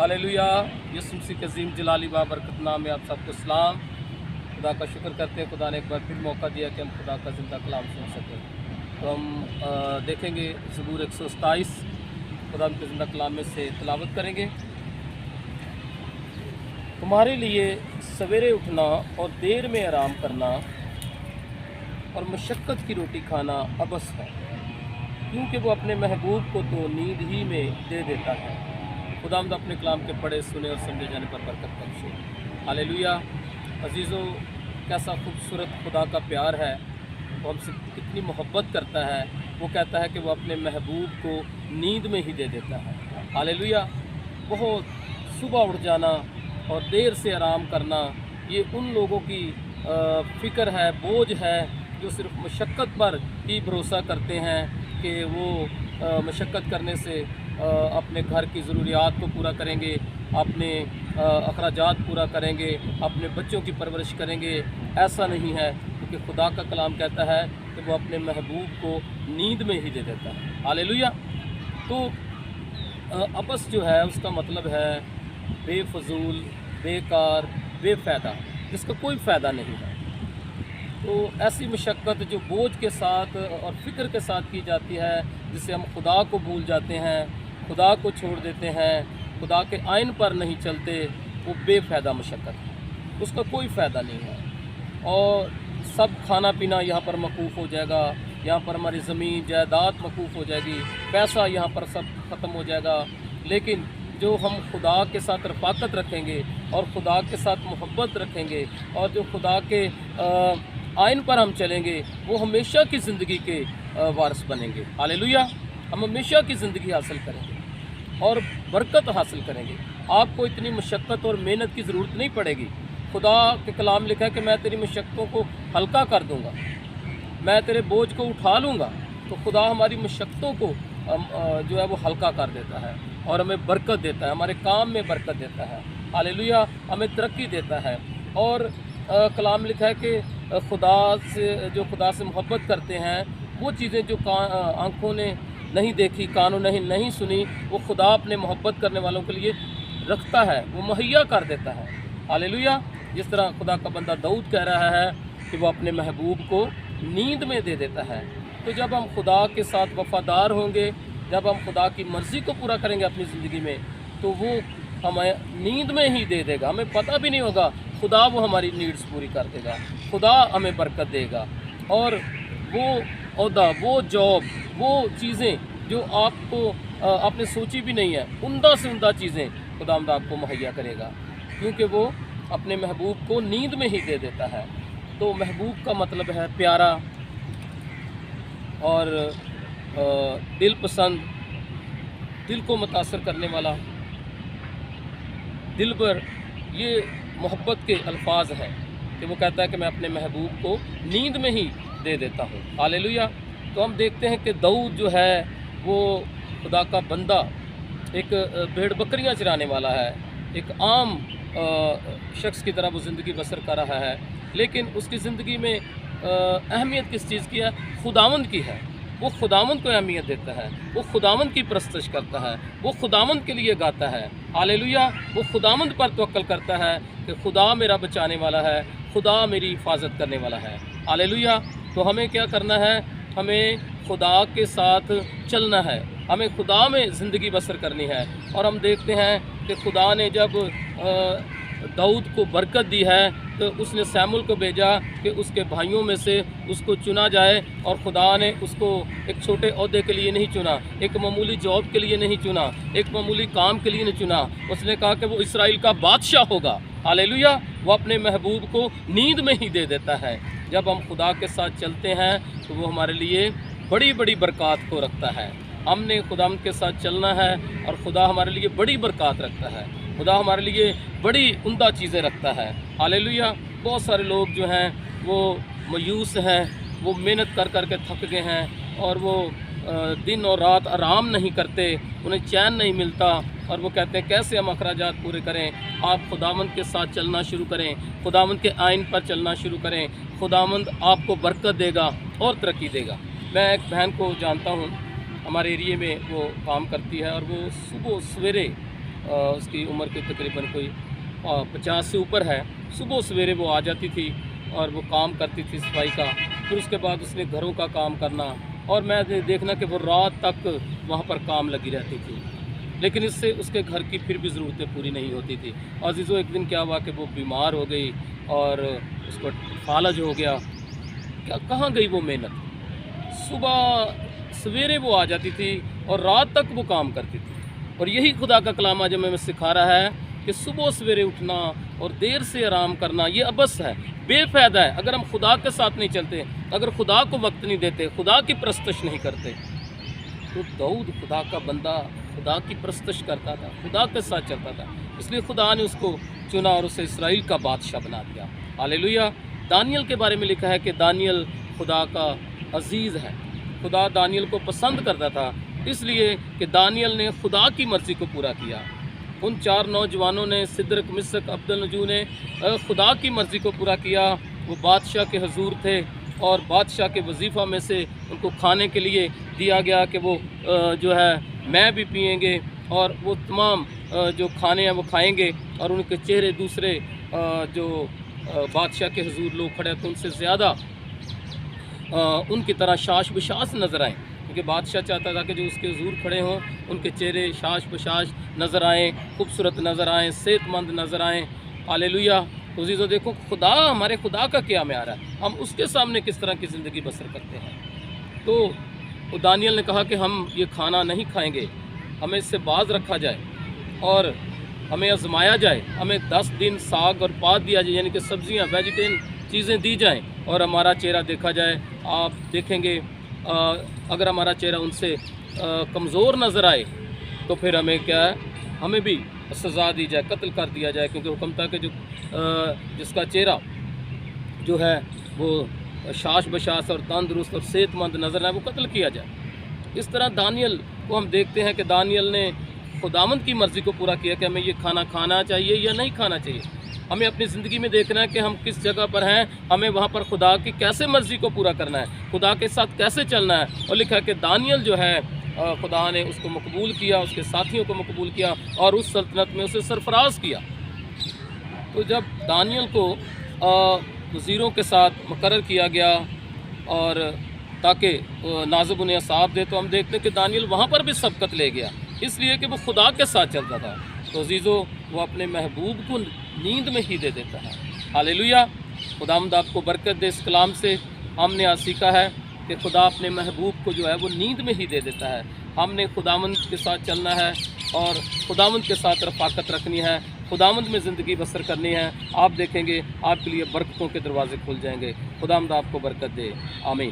Hallelujah. यीशु मसीह के अज़ीम जलाली बाबरकत नाम में आप सबको सलाम। खुदा का शुक्र करते हैं, खुदा ने एक बार फिर मौका दिया कि हम खुदा का ज़िंदा कलाम सुन सकें। तो हम देखेंगे ज़बूर 127 खुदा के ज़िंदा कलाम में से तिलावत करेंगे। तुम्हारे लिए सवेरे उठना और देर में आराम करना और मशक्क़त की रोटी खाना अबस है, क्योंकि वो अपने महबूब को तो नींद ही में दे देता है। खुदावंद अपने कलाम के पढ़े सुने और समझे जाने पर बरकत बख्शे। हालेलुया। अजीज़ों, कैसा खूबसूरत खुदा का प्यार है, वो हमसे कितनी मोहब्बत करता है। वो कहता है कि वो अपने महबूब को नींद में ही दे देता है। हालेलुया। बहुत सुबह उठ जाना और देर से आराम करना, ये उन लोगों की फ़िक्र है, बोझ है जो सिर्फ मशक्क़त पर ही भरोसा करते हैं कि वो मशक्क़त करने से अपने घर की ज़रूरियात को पूरा करेंगे, अपने अखराजात पूरा करेंगे, अपने बच्चों की परवरिश करेंगे। ऐसा नहीं है, क्योंकि खुदा का कलाम कहता है कि वो अपने महबूब को नींद में ही दे देता है। हालेलुया। तो अबस जो है उसका मतलब है बेफजूल, बेकार, बेफ़ायदा, जिसका कोई फ़ायदा नहीं है। तो ऐसी मशक्क़त जो बोझ के साथ और फ़िक्र के साथ की जाती है, जिससे हम खुदा को भूल जाते हैं, खुदा को छोड़ देते हैं, खुदा के आइन पर नहीं चलते, वो बेफ़ायदा मशक्क़त है, उसका कोई फ़ायदा नहीं है। और सब खाना पीना यहाँ पर मकूफ़ हो जाएगा, यहाँ पर हमारी ज़मीन जायदाद मकूफ़ हो जाएगी, पैसा यहाँ पर सब ख़त्म हो जाएगा। लेकिन जो हम खुदा के साथ रफ़ाक़त रखेंगे और खुदा के साथ मोहब्बत रखेंगे और जो खुदा के आइन पर हम चलेंगे, वो हमेशा की ज़िंदगी के वारिस बनेंगे। हालेलुया। हम हमेशा की ज़िंदगी हासिल करेंगे और बरकत हासिल करेंगे। आपको इतनी मशक्क़त और मेहनत की ज़रूरत नहीं पड़ेगी। खुदा के कलाम लिखा है कि मैं तेरी मशक्क़तों को हल्का कर दूँगा, मैं तेरे बोझ को उठा लूँगा। तो खुदा हमारी मशक्क़तों को जो है वो हल्का कर देता है और हमें बरकत देता है, हमारे काम में बरकत देता है। हालेलुया। हमें तरक्की देता है। और कलाम लिखा है कि खुदा से खुदा से मोहब्बत करते हैं, वो चीज़ें जो आँखों ने नहीं देखी, कानों ने नहीं सुनी, वो खुदा अपने मोहब्बत करने वालों के लिए रखता है, वो मुहैया कर देता है। हालेलुया। जिस तरह खुदा का बंदा दाऊद कह रहा है कि वो अपने महबूब को नींद में दे देता है। तो जब हम खुदा के साथ वफ़ादार होंगे, जब हम खुदा की मर्ज़ी को पूरा करेंगे अपनी ज़िंदगी में, तो वो हमें नींद में ही दे देगा। हमें पता भी नहीं होगा, खुदा वो हमारी नीड्स पूरी कर देगा, खुदा हमें बरकत देगा। और वो ओहदा, वो जॉब, वो चीज़ें जो आपने सोची भी नहीं है, उम्दा से उम्दा चीज़ें खुदावंद आपको मुहैया करेगा, क्योंकि वो अपने महबूब को नींद में ही दे देता है। तो महबूब का मतलब है प्यारा और दिल पसंद, दिल को मुतासर करने वाला, दिलबर। ये मोहब्बत के अल्फाज हैं कि वो कहता है कि मैं अपने महबूब को नींद में ही दे देता हूँ। हालेलुया। तो हम देखते हैं कि दाऊद जो है वो खुदा का बंदा, एक भेड़ बकरियाँ चराने वाला है, एक आम शख्स की तरह वो ज़िंदगी बसर कर रहा है। लेकिन उसकी ज़िंदगी में अहमियत किस चीज़ की है? खुदावंद की है। वो खुदावंद को अहमियत देता है, वो खुदावंद की परस्तश करता है, वो खुदावंद के लिए गाता है। हालेलुया। वो खुदावंद पर तवक्कल करता है कि खुदा मेरा बचाने वाला है, खुदा मेरी हिफाजत करने वाला है। हालेलुया। तो हमें क्या करना है? हमें खुदा के साथ चलना है, हमें खुदा में ज़िंदगी बसर करनी है। और हम देखते हैं कि खुदा ने जब दाऊद को बरकत दी है, तो उसने सैमुल को भेजा कि उसके भाइयों में से उसको चुना जाए। और खुदा ने उसको एक छोटे ओहदे के लिए नहीं चुना, एक मामूली जॉब के लिए नहीं चुना, एक मामूली काम के लिए नहीं चुना। उसने कहा कि वो इसराइल का बादशाह होगा। हालेलुया। वो अपने महबूब को नींद में ही दे देता है। जब हम खुदा के साथ चलते हैं तो वो हमारे लिए बड़ी बड़ी बरक़ात को रखता है। हमने खुदा के साथ चलना है और खुदा हमारे लिए बड़ी बरक़ात रखता है, खुदा हमारे लिए बड़ी उम्दा चीज़ें रखता है। हालेलुया। बहुत सारे लोग जो हैं वो मायूस हैं, वो मेहनत कर कर के थक गए हैं और वो दिन और रात आराम नहीं करते, उन्हें चैन नहीं मिलता और वो कहते हैं कैसे हम अखराजात पूरे करें। आप खुदावंद के साथ चलना शुरू करें, खुदावंद के आइन पर चलना शुरू करें, खुदावंद आपको बरकत देगा और तरक्की देगा। मैं एक बहन को जानता हूँ, हमारे एरिए में वो काम करती है और वो सुबह सवेरे اس کی عمر کے تقریباً کوئی 50 سے اوپر ہے. صبح سویرے وہ آ جاتی تھی اور وہ کام کرتی تھی صفائی کا. پھر اس کے بعد اس نے گھروں کا کام کرنا اور میں دیکھنا کہ وہ رات تک وہاں پر کام لگی رہتی تھی، لیکن اس سے اس کے گھر کی پھر بھی ضرورتیں پوری نہیں ہوتی تھی. عزیزو، ایک دن کیا ہوا کہ وہ بیمار ہو گئی اور اس کو فالج ہو گیا. کہاں گئی وہ محنت؟ صبح سویرے وہ آ جاتی تھی اور رات تک وہ کام کرتی تھی. اور یہی خدا کا کلام آج ہمیں سکھا رہا ہے کہ صبح سویرے اٹھنا اور دیر سے آرام کرنا یہ عبث ہے، بے فائدہ ہے. اگر ہم خدا کے ساتھ نہیں چلتے، اگر خدا کو وقت نہیں دیتے، خدا کی پرستش نہیں کرتے. تو داؤد خدا کا بندہ خدا کی پرستش کرتا تھا، خدا کے ساتھ چلتا تھا، اس لیے خدا نے اس کو چنا اور اسے اسرائیل کا بادشاہ بنا دیا. ہاللیلویہ. دانیل کے بارے میں لکھا ہے کہ دانیل خدا کا عزیز ہے. خدا دانیل کو پسند کرتا تھا، اس لیے کہ دانیل نے خدا کی مرضی کو پورا کیا. ان 4 نوجوانوں نے، سدرک، مسک، عبدالنجو نے خدا کی مرضی کو پورا کیا. وہ بادشاہ کے حضور تھے اور بادشاہ کے وظیفہ میں سے ان کو کھانے کے لیے دیا گیا کہ وہ جو ہے میں بھی پئیں گے اور وہ تمام جو کھانے ہیں وہ کھائیں گے، اور ان کے چہرے دوسرے جو بادشاہ کے حضور لوگ کھڑے تھے ان سے زیادہ ان کی طرح شاش بشاش نظر آئیں، کیونکہ بادشاہ چاہتا تھا کہ جو اس کے حضور کھڑے ہوں ان کے چہرے شاش بشاش نظر آئیں، خوبصورت نظر آئیں، صحت مند نظر آئیں. ہاللیلویہ. تو عزیزو، دیکھو خدا، ہمارے خدا کا کیا معیار ہے، ہم اس کے سامنے کس طرح کی زندگی بسر کرتے ہیں. تو دانیل نے کہا کہ ہم یہ کھانا نہیں کھائیں گے، ہمیں اس سے باز رکھا جائے اور ہمیں آزمایا جائے. ہمیں 10 دن ساگ اور پات دیا جائے، یعنی کہ سبزیاں، ویجیٹیرین چیزیں دی جائیں، اور ہمارا چہرہ دیکھا جائے. آپ دیکھیں گے اگر ہمارا چہرہ ان سے کمزور نظر آئے تو پھر ہمیں کیا ہے، ہمیں بھی سزا دی جائے، قتل کر دیا جائے، کیونکہ حکم تھا کہ جس کا چہرہ جو ہے وہ شاش بشاش اور تندرست اور صحت مند نظر آئے وہ قتل کیا جائے. اس طرح دانیل کو ہم دیکھتے ہیں کہ دانیل نے خداوند کی مرضی کو پورا کیا کہ ہمیں یہ کھانا کھانا چاہیے یا نہیں کھانا چاہیے. ہمیں اپنی زندگی میں دیکھنا ہے کہ ہم کس جگہ پر ہیں، ہمیں وہاں پر خدا کی کیسے مرضی کو پورا کرنا ہے، خدا کے ساتھ کیسے چلنا ہے. اور لکھا ہے کہ دانیل جو ہے خدا نے اس کو مقبول کیا، اس کے ساتھیوں کو مقبول کیا اور اس سلطنت میں اسے سرفراز کیا. تو جب دانیل کو وزیروں کے ساتھ مقرر کیا گیا اور تاکہ نازب انہیں حساب دے، تو ہم دیکھتے ہیں کہ دانیل وہاں پر بھی سبقت لے گیا، اس لیے کہ وہ خدا کے ساتھ چلتا تھا. تو عزیزو، وہ اپنے محبوب کو نیند میں ہی دے دیتا ہے. ہاللیلویہ. خداوند آپ کو برکت دے. اس کلام سے ہم نے آج سیکھا ہے کہ خدا اپنے محبوب کو جو ہے وہ نیند میں ہی دے دیتا ہے. ہم نے خداوند کے ساتھ چلنا ہے اور خداوند کے ساتھ رفاقت رکھنی ہے، خداوند میں زندگی بسر کرنی ہے. آپ دیکھیں گے آپ کے لیے برکتوں کے دروازے کھل جائیں گے. خداوند آپ کو برکت دے. آمین.